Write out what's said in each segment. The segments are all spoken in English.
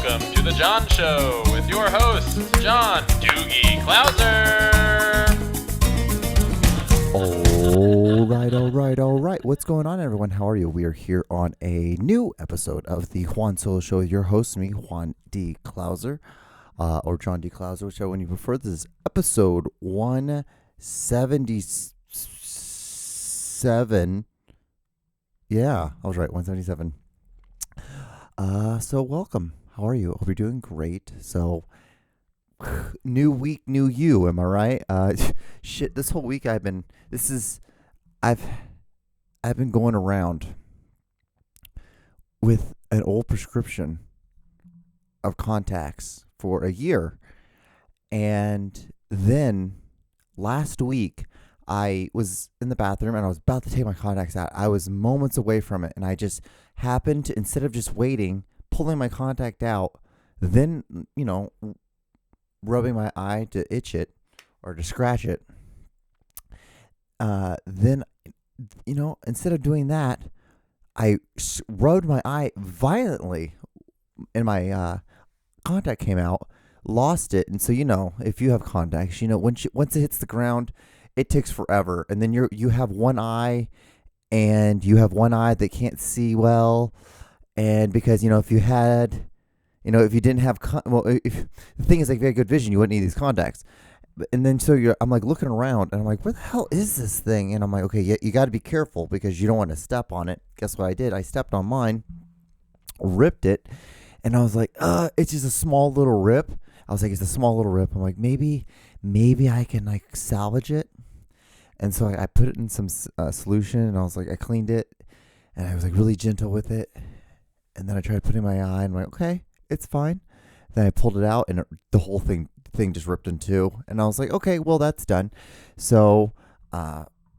welcome to the John Show with your host, John Doogie Clouser. All right. What's going on, everyone? How are you? We are here on a new episode of the Juan Solo Show with your host, me, Juan D. Clouser, or John D. Clouser, whichever one you prefer. This is episode 177. Yeah, I was right, 177. So welcome. How are you? Hope you're doing great. So, new week, new you. Am I right? Shit. This whole week I've been going around with an old prescription of contacts for a year, and then last week I was in the bathroom and I was about to take my contacts out. I was moments away from it, and I just happened to, instead of just waiting, pulling my contact out, then, rubbing my eye to itch it or to scratch it. Then, instead of doing that, I rubbed my eye violently and my contact came out, lost it. And so, if you have contacts, once it hits the ground, it takes forever. And then you have one eye, and you have one eye that can't see well. And because, if you had, if you didn't have, if the thing is, like, if you had good vision, you wouldn't need these contacts. And then I'm like looking around, and I'm like, where the hell is this thing? And I'm like, okay, you got to be careful because you don't want to step on it. Guess what I did? I stepped on mine, ripped it, and I was like, it's just a small little rip. I was like, it's a small little rip. I'm like, maybe I can, like, salvage it. And so I put it in some solution, and I was like, I cleaned it, and I was like really gentle with it. And then I tried putting my eye, and I'm like, okay, it's fine. Then I pulled it out, and the whole thing just ripped in two. And I was like, okay, well, that's done. So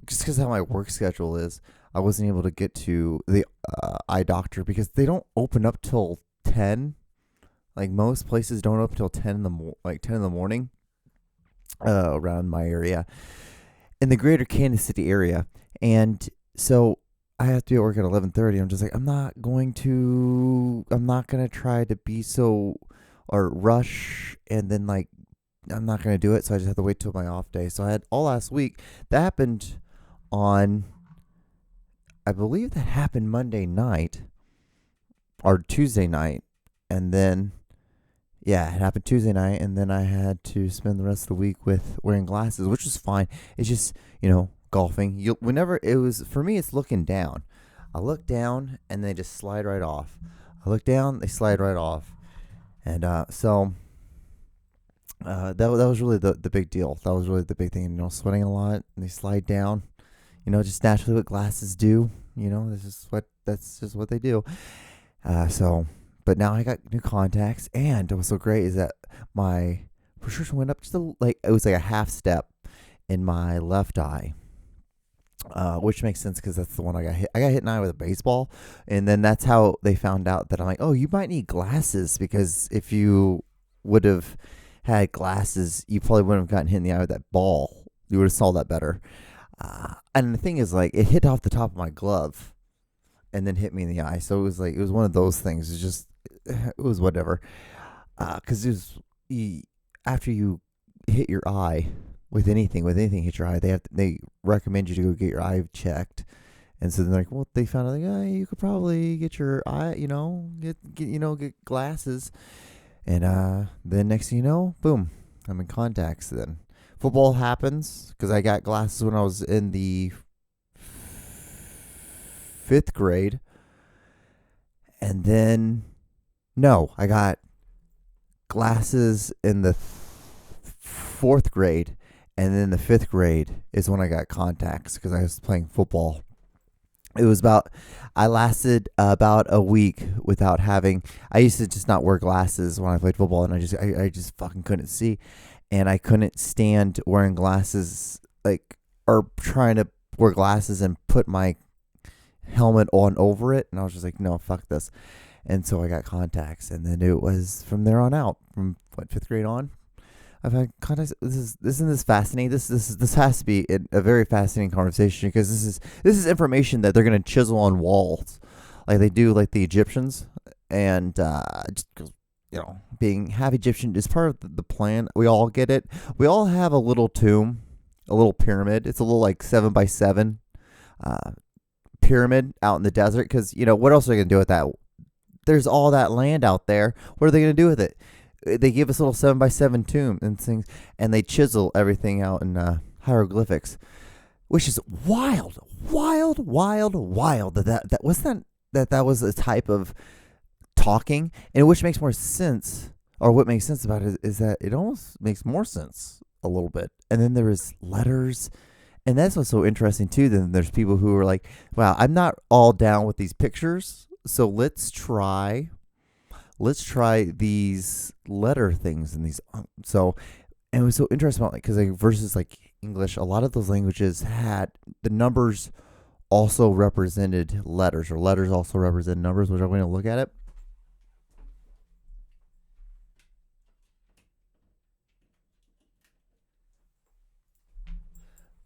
just because how my work schedule is, I wasn't able to get to the eye doctor because they don't open up till 10. Like, most places don't open till 10 in the morning around my area, in the greater Kansas City area. And so I have to be at work at 11:30. I'm just like, I'm not going to try to be so, or rush, and then, like, I'm not going to do it. So I just have to wait till my off day. So I had all last week. That happened I believe that happened Monday night or Tuesday night. And then, yeah, it happened Tuesday night. And then I had to spend the rest of the week with wearing glasses, which was fine. It's just, golfing. For me, it's looking down. I look down and they just slide right off. I look down, they slide right off. And so that was really the big deal. That was really the big thing. Sweating a lot, and they slide down. Just naturally what glasses do. That's just what they do. But now I got new contacts, and what's so great is that my prescription went up just it was like a half step in my left eye. Which makes sense because that's the one I got hit. I got hit in the eye with a baseball, and then that's how they found out that I'm like, oh, you might need glasses, because if you would have had glasses, you probably wouldn't have gotten hit in the eye with that ball. You would have saw that better. And the thing is, like, it hit off the top of my glove, and then hit me in the eye. So it was one of those things. It was whatever. Because after you hit your eye. With anything hit your eye, they recommend you to go get your eye checked. And so they're like, well, they found out, like, you could probably get your eye, get glasses. And then next thing you know, boom, I'm in contacts. Then football happens because I got glasses when I was in the 5th grade. And then, no, I got glasses in the 4th grade. And then the 5th grade is when I got contacts because I was playing football. I lasted about a week without having, I used to just not wear glasses when I played football, and I just fucking couldn't see. And I couldn't stand wearing glasses, or trying to wear glasses and put my helmet on over it. And I was just like, no, fuck this. And so I got contacts, and then it was from there on out, from 5th grade on. I've had contacts. Isn't this fascinating? This has to be a very fascinating conversation, because this is information that they're gonna chisel on walls, like they do, like the Egyptians, and being half Egyptian is part of the plan. We all get it. We all have a little tomb, a little pyramid. It's a little like 7x7 pyramid out in the desert. Because, what else are they going to do with that? There's all that land out there. What are they going to do with it? They give us a little 7x7 tomb and things, and they chisel everything out in hieroglyphics, which is wild. That was a type of talking, and which makes more sense, or what makes sense about it is that it almost makes more sense a little bit. And then there is letters, and that's what's so interesting too. Then there's people who are like, wow, I'm not all down with these pictures, so let's try these letter things and these and it was so interesting about because versus like English, a lot of those languages had the numbers also represented letters, or letters also represent numbers, which I'm going to look at it.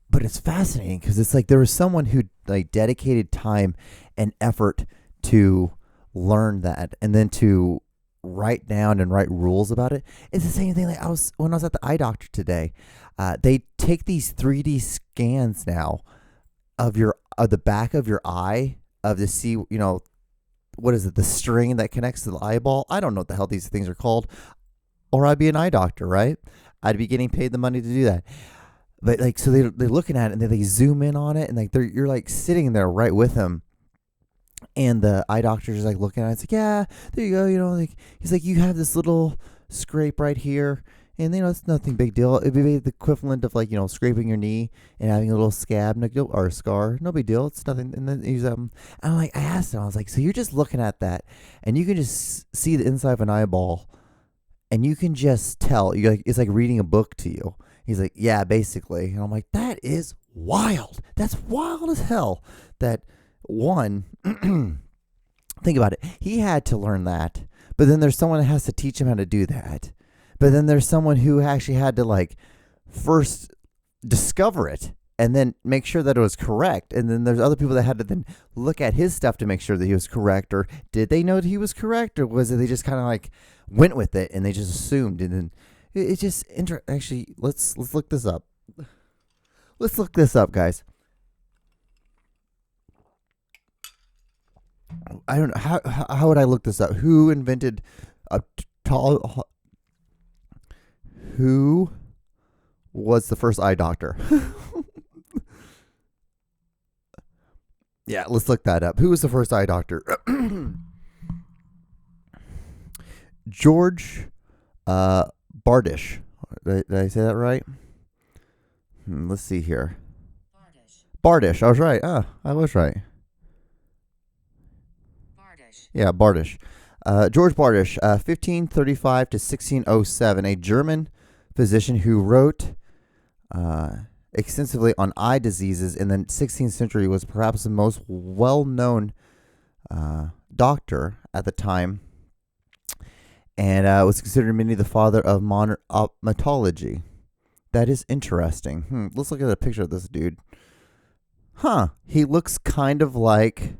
But it's fascinating because it's like there was someone who like dedicated time and effort to learn that, and then to write down and write rules about it. It's the same thing. Like when I was at the eye doctor today, they take these 3D scans now of the back of your eye to see, what is it, the string that connects to the eyeball. I don't know what the hell these things are called, or I'd be an eye doctor, right? I'd be getting paid the money to do that. But like, so they're looking at it, and they zoom in on it, and like you're like sitting there right with them. And the eye doctor is like looking at it. It's like, yeah, there you go. Like he's like, you have this little scrape right here, and it's nothing big deal. It'd be the equivalent of like scraping your knee and having a little scab or a scar. No big deal. It's nothing. And then he's and I'm like, I asked him, I was like, so you're just looking at that, and you can just see the inside of an eyeball, and you can just tell. You like, it's like reading a book to you. He's like, yeah, basically. And I'm like, that is wild. That's wild as hell. That one, think about it. He had to learn that, but then there's someone that has to teach him how to do that. But then there's someone who actually had to like first discover it and then make sure that it was correct. And then there's other people that had to then look at his stuff to make sure that he was correct, or did they know that he was correct, or was it they just kind of like went with it and they just assumed? And then it just actually let's look this up. Let's look this up, guys. I don't know how would I look this up? Who invented a tall? Who was the first eye doctor? Yeah, let's look that up. Who was the first eye doctor? George Bardish. Did I say that right? Let's see here. Bardish. I was right. I was right. Yeah, Bardish. George Bardish, 1535 to 1607, a German physician who wrote extensively on eye diseases in the 16th century, was perhaps the most well-known doctor at the time, and was considered many the father of modern ophthalmology. That is interesting. Let's look at a picture of this dude. He looks kind of like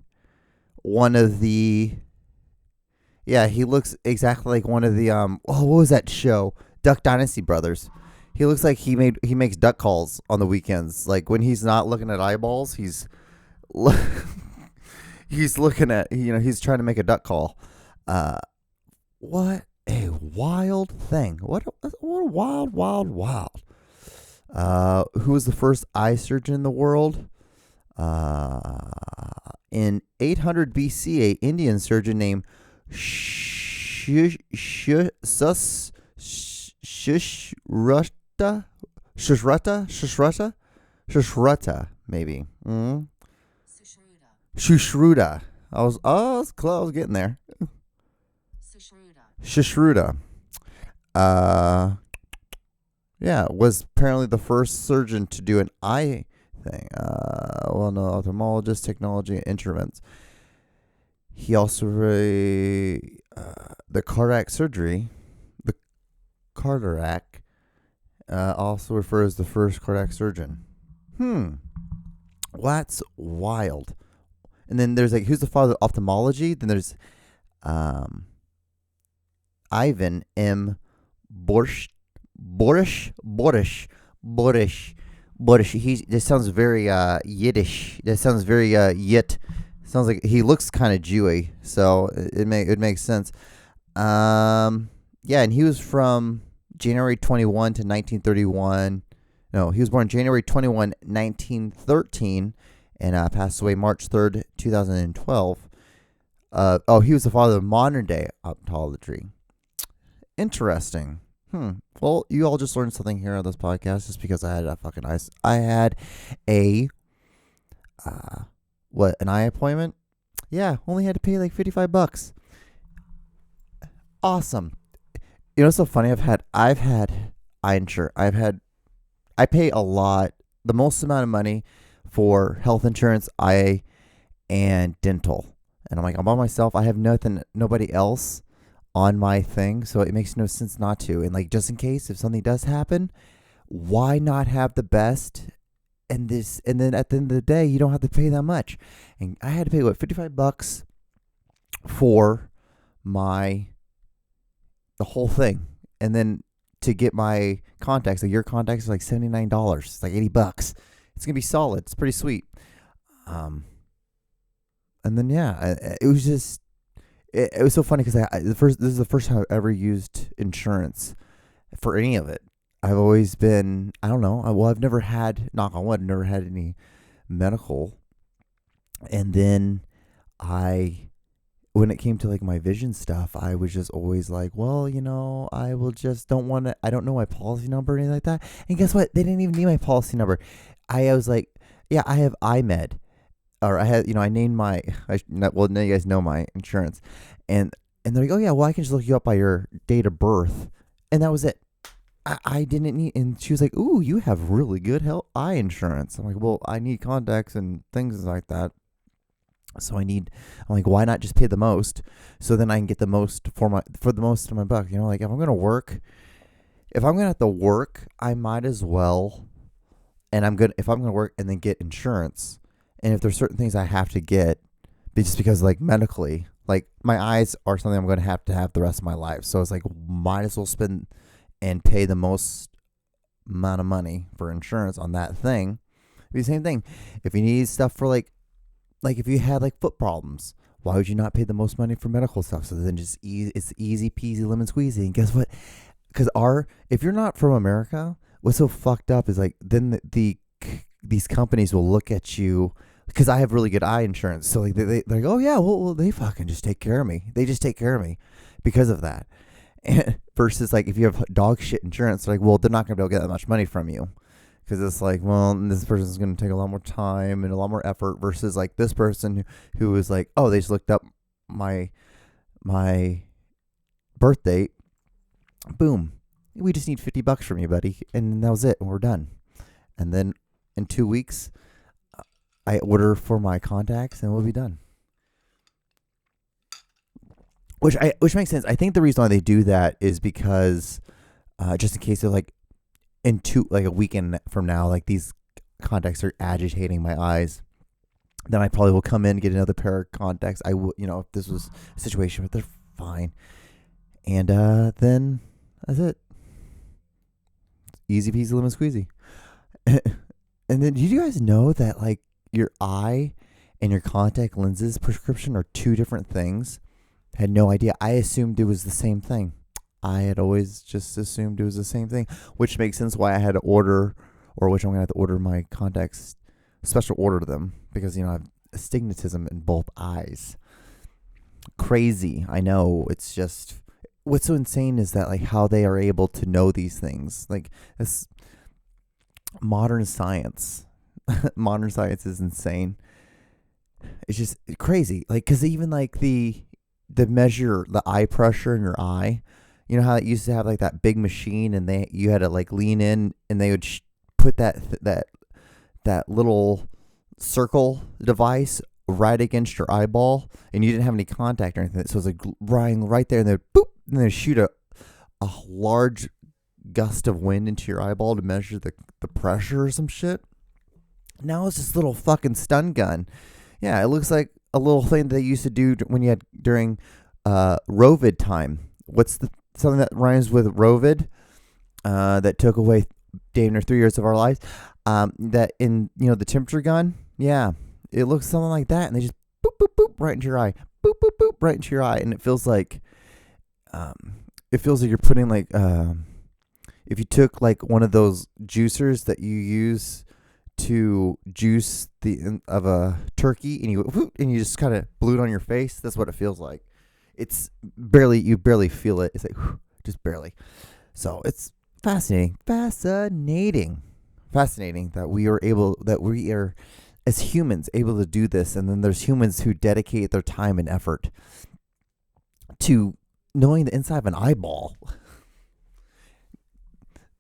one of the... Yeah, he looks exactly like one of the what was that show? Duck Dynasty Brothers. He looks like he makes duck calls on the weekends. Like when he's not looking at eyeballs, he's looking at, he's trying to make a duck call. What a wild thing. What a wild. Who was the first eye surgeon in the world? In 800 BC, a Indian surgeon named Shushruta, maybe. Shushruta. I was close. I was getting there. Shushruta. Yeah, was apparently the first surgeon to do an eye thing. No, ophthalmologist, technology, and instruments. He also the cardiac surgery. The cardiac also refers to the first cardiac surgeon. That's wild. And then there's like, who's the father of ophthalmology? Then there's Ivan M. Borish. This sounds very Yiddish. That sounds very Yit. Sounds like he looks kind of Jewy, so it makes sense. Yeah, and he was from January 21 to 1931. No, he was born January 21, 1913, and passed away March 3rd, 2012. He was the father of modern day optometry. Interesting. Well, you all just learned something here on this podcast just because I had a fucking eyes. I had an eye appointment? Yeah, only had to pay like $55. Awesome. You know what's so funny? I've had eye insurance. I pay a lot, the most amount of money for health insurance, eye, and dental. And I'm like, I'm by myself. I have nobody else on my thing, so it makes no sense not to. And like, just in case if something does happen, why not have the best? And then at the end of the day, you don't have to pay that much. And I had to pay $55 for the whole thing, and then to get my contacts, like your contacts, are like $79. It's like $80. It's gonna be solid. It's pretty sweet. And then it was just. It was so funny because this is the first time I've ever used insurance for any of it. I've always been, I don't know. I've never had, knock on wood, never had any medical. And then when it came to like my vision stuff, I was just always like, well, I don't know my policy number or anything like that. And guess what? They didn't even need my policy number. I was like, yeah, I have iMed. Or I had, I named now you guys know my insurance. And they're like, oh yeah, well, I can just look you up by your date of birth. And that was it. I didn't need, and she was like, ooh, you have really good eye insurance. I'm like, well, I need contacts and things like that. So I'm like, why not just pay the most? So then I can get the most for the most of my buck. Like if I'm going to have to work, I might as well. And if I'm going to work and then get insurance. And if there's certain things I have to get, just because like medically, like my eyes are something I'm going to have the rest of my life. So it's like, might as well spend and pay the most amount of money for insurance on that thing. It'd be the same thing. If you need stuff for like if you had like foot problems, why would you not pay the most money for medical stuff? So then it's easy peasy lemon squeezy. And guess what? Because if you're not from America, what's so fucked up is like then these companies will look at you. Because I have really good eye insurance. So like they're like, oh yeah, well they fucking just take care of me. They just take care of me because of that. And versus like if you have dog shit insurance, like, well, they're not going to be able to get that much money from you. Because it's like, well, this person's going to take a lot more time and a lot more effort versus like this person who was like, oh, they just looked up my birth date. Boom. We just need $50 from you, buddy. And that was it. And we're done. And then in 2 weeks, I order for my contacts and we'll be done. Which makes sense. I think the reason why they do that is because just in case of like a weekend from now, like these contacts are agitating my eyes, then I probably will come in and get another pair of contacts. I would, if this was a situation, but they're fine. And then that's it. Easy peasy lemon squeezy. And then, did you guys know that like your eye and your contact lenses prescription are two different things? Had no idea. I assumed it was the same thing. I had always just assumed it was the same thing, which makes sense why I had to order, or which I'm going to have to order my contacts, special order them, because, I have astigmatism in both eyes. Crazy. I know. It's just, what's so insane is that like how they are able to know these things. Like this modern science. Modern science is insane. It's just crazy. Like, because even like the measure the eye pressure in your eye, you know how it used to have like that big machine and you had to like lean in and they would put that little circle device right against your eyeball and you didn't have any contact or anything. So it was like right there and then boop, and then shoot a large gust of wind into your eyeball to measure the pressure or some shit. Now it's this little fucking stun gun. Yeah, it looks like a little thing they used to do when you had during Rovid time. What's something that rhymes with rovid, that took away damn near 3 years of our lives. That in, the temperature gun, yeah, it looks something like that, and they just boop boop boop right into your eye, boop boop boop right into your eye, and it feels like you're putting like if you took like one of those juicers that you use to juice of a turkey, and you just kind of blew it on your face. That's what it feels like. It's you barely feel it. It's like just barely. So it's fascinating that we are as humans able to do this, and then there's humans who dedicate their time and effort to knowing the inside of an eyeball.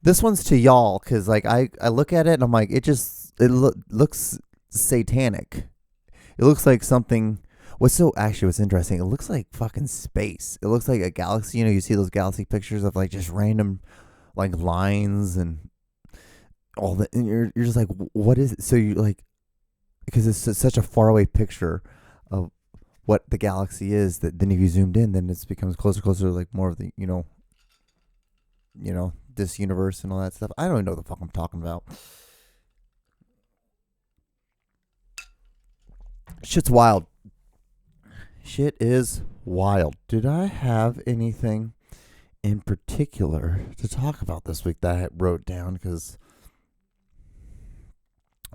This one's to y'all, because like I look at it and I'm like, it looks satanic. It looks like something. What's interesting, it looks like fucking space. It looks like a galaxy. You see those galaxy pictures of like just random like lines and all that, and you're just like, what is it? So you like, because it's such a faraway picture of what the galaxy is, that then if you zoomed in, then it becomes closer to like more of the this universe and all that stuff. I don't even know what the fuck I'm talking about. Shit's wild. Shit is wild. Did I have anything in particular to talk about this week that I wrote down? Because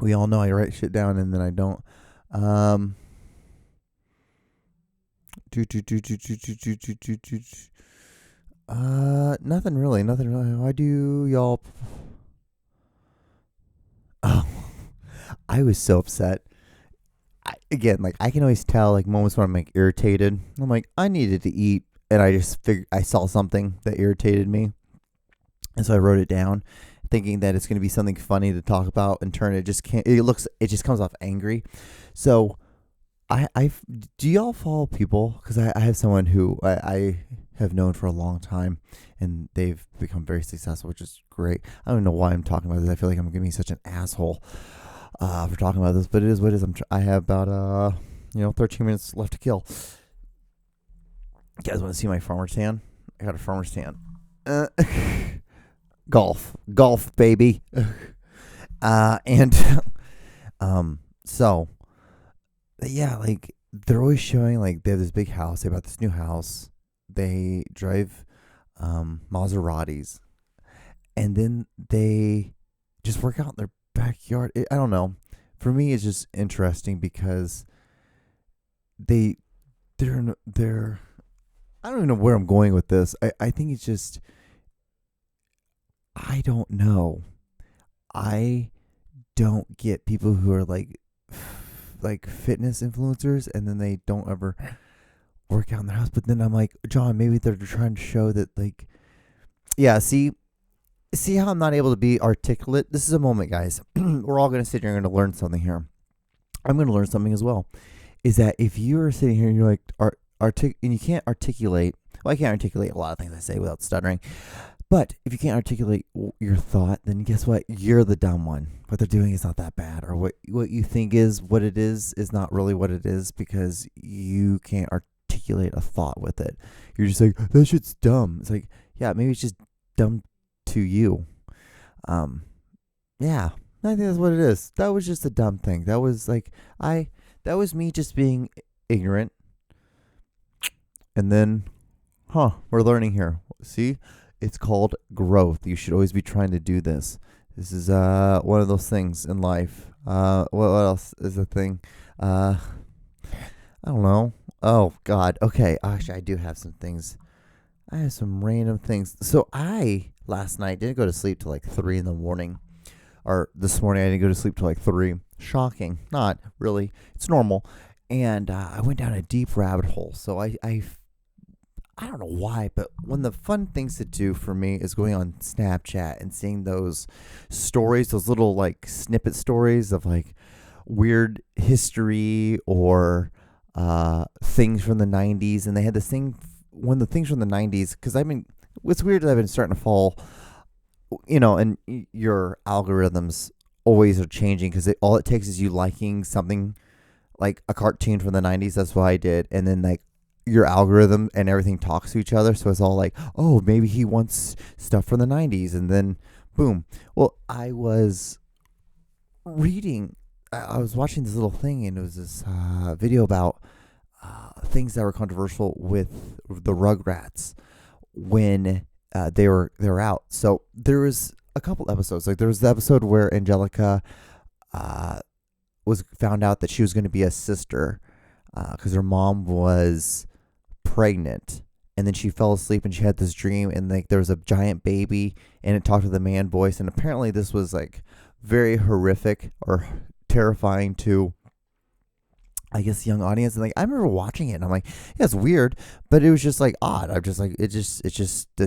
we all know I write shit down and then I don't. Nothing really. Why do y'all? Oh, I was so upset. I can always tell like moments when I'm like irritated. I'm like, I needed to eat, and I just figured I saw something that irritated me, and so I wrote it down, thinking that it's going to be something funny to talk about. And turn it just can't. It just comes off angry. So, do y'all follow people? Because I have someone who I have known for a long time, and they've become very successful, which is great. I don't know why I'm talking about this. I feel like I'm going to be such an asshole for talking about this, but it is what it is. I have about 13 minutes left to kill. You guys want to see my farmer's tan? I got a farmer's tan. Golf, baby. So yeah, like they're always showing like they have this big house. They bought this new house. They drive Maseratis, and then they just work out in their backyard. I don't know. For me, it's just interesting because they're I don't even know where I'm going with this. I think it's just, I don't know. I don't get people who are like fitness influencers and then they don't ever work out in their house. But then I'm like, John, maybe they're trying to show that like, yeah, see how I'm not able to be articulate? This is a moment, guys. We're all going to sit here and going to learn something here. I'm going to learn something as well. Is that if you are sitting here and you're like, and you can't articulate, well, I can't articulate a lot of things I say without stuttering. But if you can't articulate your thought, then guess what? You're the dumb one. What they're doing is not that bad. Or what you think is what it is not really what it is, because you can't articulate a thought with it. You're just like, that shit's dumb. It's like, yeah, maybe it's just dumb to you. Yeah, I think that's what it is. That was just a dumb thing. That was like, that was me just being ignorant. And then, we're learning here. See? It's called growth. You should always be trying to do this. This is one of those things in life. What else is a thing? I don't know. Oh, God. Okay. Actually, I do have some things. I have some random things. So last night, didn't go to sleep till like 3 in the morning. Or this morning, I didn't go to sleep till like 3. Shocking. Not really. It's normal. And I went down a deep rabbit hole. So I don't know why, but one of the fun things to do for me is going on Snapchat and seeing those stories, those little like snippet stories of like weird history or things from the 90s. And they had this thing, one of the things from the 90s, because what's weird is I've been starting to fall, and your algorithms always are changing because all it takes is you liking something like a cartoon from the 90s. That's what I did. And then like your algorithm and everything talks to each other. So it's all like, oh, maybe he wants stuff from the 90s. And then boom. Well, I was watching this little thing, and it was this video about things that were controversial with the Rugrats when they were out. So there was a couple episodes. Like there was the episode where Angelica was found out that she was going to be a sister because her mom was pregnant, and then she fell asleep and she had this dream, and like there was a giant baby, and it talked with a man voice, and apparently this was like very horrific or terrifying to, I guess, young audience. And like I remember watching it, and I'm like, yeah, it's weird, but it was just like odd. I'm just like, that's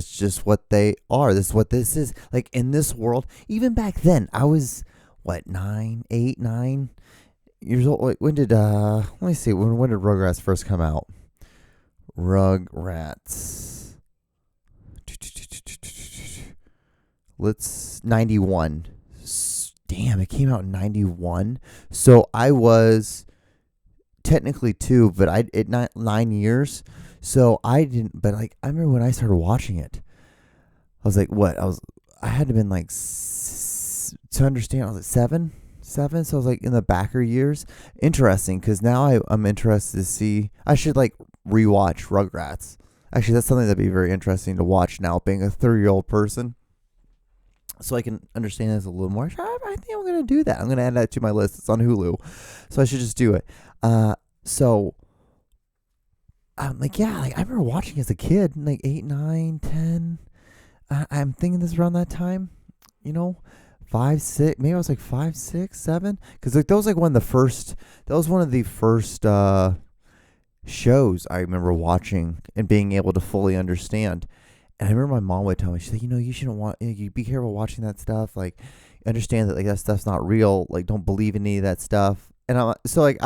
just what they are. This is what this is. Like in this world, even back then, I was what, 9 years old. Like, when did let me see, when did Rugrats first come out? Rugrats. 91. Damn, it came out in 91. So I was technically 2, but it not 9 years. So I didn't, but like I remember when I started watching it, I was like, what? I had to have been like to understand. I was like 7. So I was like in the backer years. Interesting, because now I'm interested to see. I should like rewatch Rugrats. Actually, that's something that'd be very interesting to watch now, being a 30-year-old person, so I can understand this a little more. I think I'm gonna do that. I'm gonna add that to my list. It's on Hulu, so I should just do it. So I'm like, yeah, like I remember watching as a kid, like 8, 9, 10. I'm thinking this around that time, 5, 6. Maybe I was like 5, 6, 7. Because like that was like one of the first. That was one of the first shows I remember watching and being able to fully understand. And I remember my mom would tell me, she's like, you shouldn't you be careful watching that stuff. Like, understand that like that stuff's not real. Like, don't believe in any of that stuff. And I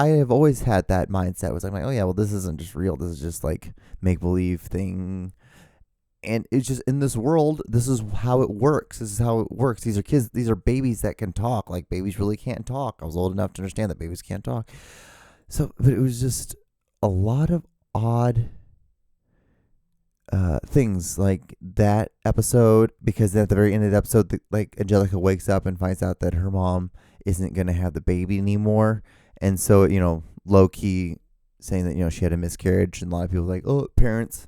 have always had that mindset. It was like, oh yeah, well, this isn't just real. This is just like make believe thing. And it's just in this world, this is how it works. This is how it works. These are kids. These are babies that can talk. Like babies really can't talk. I was old enough to understand that babies can't talk. So, but it was just a lot of odd things like that episode, because at the very end of the episode, like Angelica wakes up and finds out that her mom isn't going to have the baby anymore. And so, low key saying that, she had a miscarriage, and a lot of people were like, oh, parents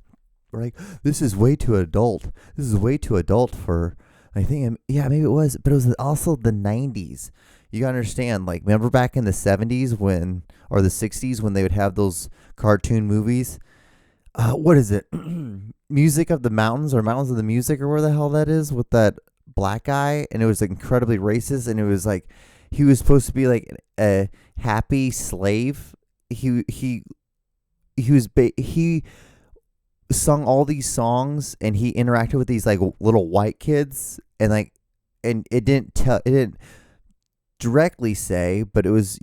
were like, this is way too adult. This is way too adult for, I think, yeah, maybe it was, but it was also the 90s. You gotta understand, like, remember back in the 70s or the 60s when they would have those cartoon movies? What is it? Music of the Mountains, or Mountains of the Music, or where the hell that is, with that black guy, and it was like incredibly racist, and it was like he was supposed to be like a happy slave. He sung all these songs, and he interacted with these like little white kids, and it didn't directly say, but it was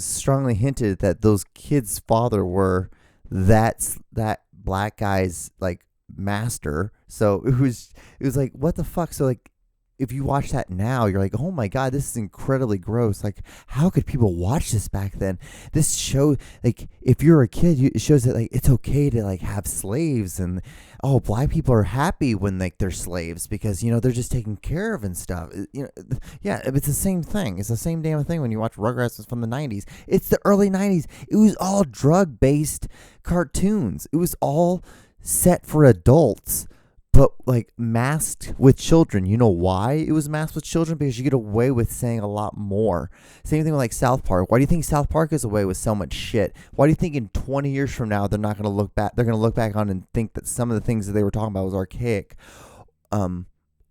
strongly hinted that those kids' father were that black guy's like master. So it was like, what the fuck? So like, if you watch that now, you're like, oh my God, this is incredibly gross. Like, how could people watch this back then? This show, like, if you're a kid, it shows that like it's okay to like have slaves, and black people are happy when like they're slaves because they're just taken care of and stuff. Yeah, it's the same thing. It's the same damn thing when you watch Rugrats from the 90s. It's the early 90s. It was all drug-based cartoons. It was all set for adults, but like masked with children. You know why it was masked with children? Because you get away with saying a lot more. Same thing with like South Park. Why do you think South Park is away with so much shit? Why do you think in 20 years from now they're not going to look back? They're going to look back on and think that some of the things that they were talking about was archaic,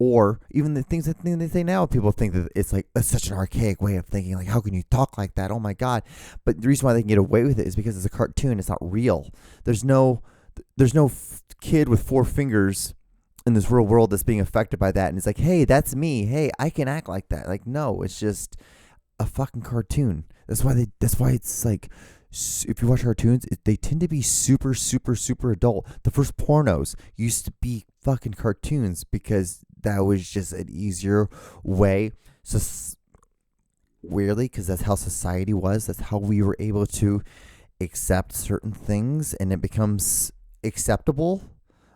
or even the things that they say now. People think that it's like it's such an archaic way of thinking. Like, how can you talk like that? Oh my God! But the reason why they can get away with it is because it's a cartoon. It's not real. There's no kid with 4 fingers in this real world that's being affected by that, and it's like, hey, that's me. Hey, I can act like that. Like, no, it's just a fucking cartoon. That's why it's like, if you watch cartoons, they tend to be super, super, super adult. The first pornos used to be fucking cartoons because that was just an easier way. So weirdly, because that's how society was. That's how we were able to accept certain things and it becomes acceptable.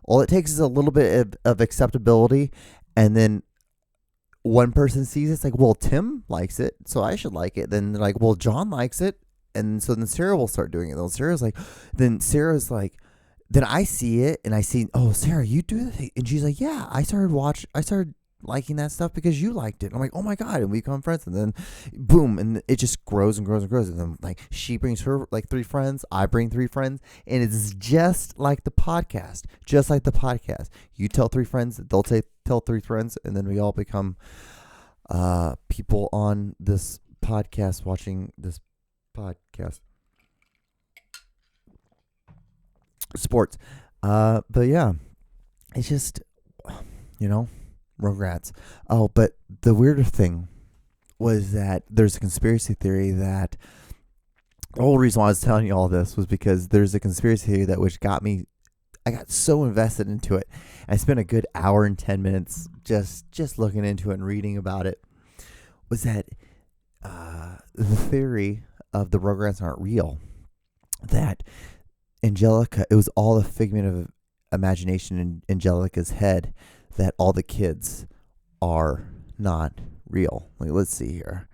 All it takes is a little bit of acceptability, and then one person sees it, it's like, well, Tim likes it, so I should like it. Then they're like, well, John likes it, and so then Sarah will start doing it. Then Sarah's like, then I see it, and I see, oh, Sarah, you do that, and she's like, yeah, I started liking that stuff because you liked it. And I'm like, oh my god, and we become friends, and then boom, and it just grows and grows and grows. And then like she brings her like 3 friends, I bring 3 friends, and it's just like the podcast. You tell 3 friends, they'll tell 3 friends, and then we all become people on this podcast watching this podcast. Sports. But yeah, it's just, Rugrats. Oh, but the weirder thing was that there's a conspiracy theory that the whole reason why I was telling you all this was because there's a conspiracy theory which got me. I got so invested into it. I spent a good hour and 10 minutes just looking into it and reading about it. Was that the theory of the Rugrats aren't real? That Angelica, it was all a figment of imagination in Angelica's head. That all the kids are not real. Like, let's see here.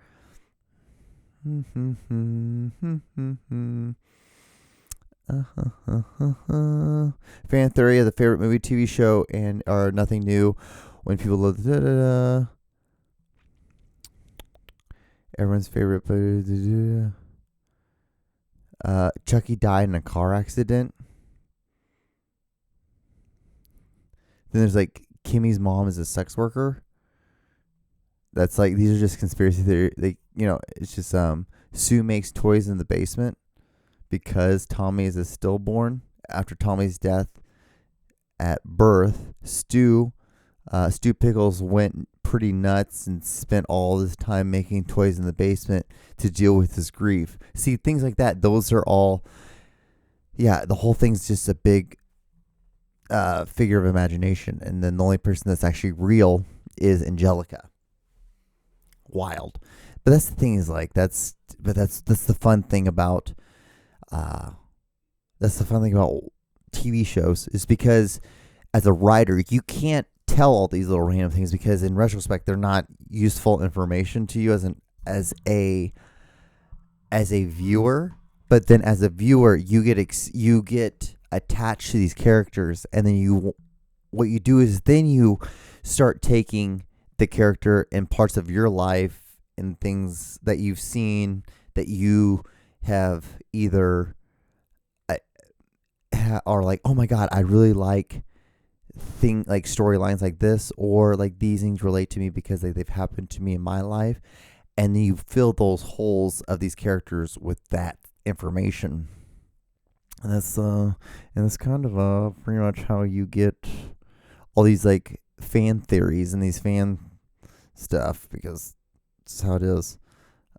Fan theory of the favorite movie, TV show, and are nothing new. When people love everyone's favorite. Chucky died in a car accident. Then there's like Kimmy's mom is a sex worker. That's like, these are just conspiracy theory. It's just Sue makes toys in the basement because Tommy is a stillborn. After Tommy's death at birth, Stu Pickles went pretty nuts and spent all this time making toys in the basement to deal with his grief. See, things like that, those are all, the whole thing's just a big figure of imagination, and then the only person that's actually real is Angelica. Wild. But that's the thing, is like, that's the fun thing about TV shows, is because as a writer you can't tell all these little random things, because in retrospect they're not useful information to you as a viewer. But then as a viewer you get attached to these characters, and then what you do is then you start taking the character and parts of your life and things that you've seen that you have either are like, oh my god, I really like storylines like this, or like these things relate to me because they've happened to me in my life, and then you fill those holes of these characters with that information. And that's kind of pretty much how you get all these like fan theories and these fan stuff, because that's how it is.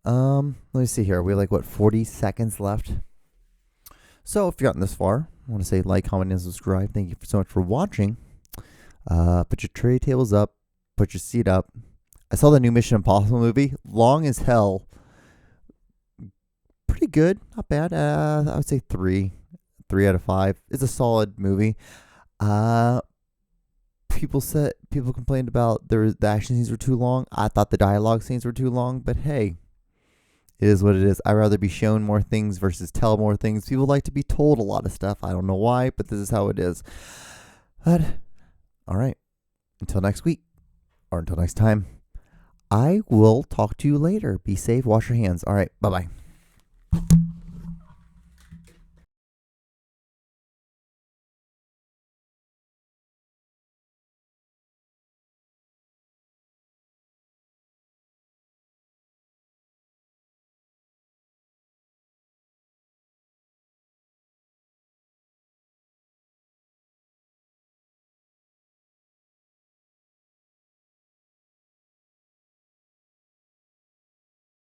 Let me see here. We have 40 seconds left. So if you've gotten this far, I want to say like, comment, and subscribe. Thank you so much for watching. Put your tray tables up. Put your seat up. I saw the new Mission Impossible movie. Long as hell. Pretty good. Not bad. I would say 3 out of 5. It's a solid movie. People complained about the action scenes were too long. I thought the dialogue scenes were too long, but hey, it is what it is. I'd rather be shown more things versus tell more things. People like to be told a lot of stuff. I don't know why, but this is how it is. But all right, until next week, or until next time, I will talk to you later. Be safe. Wash your hands. All right, bye-bye.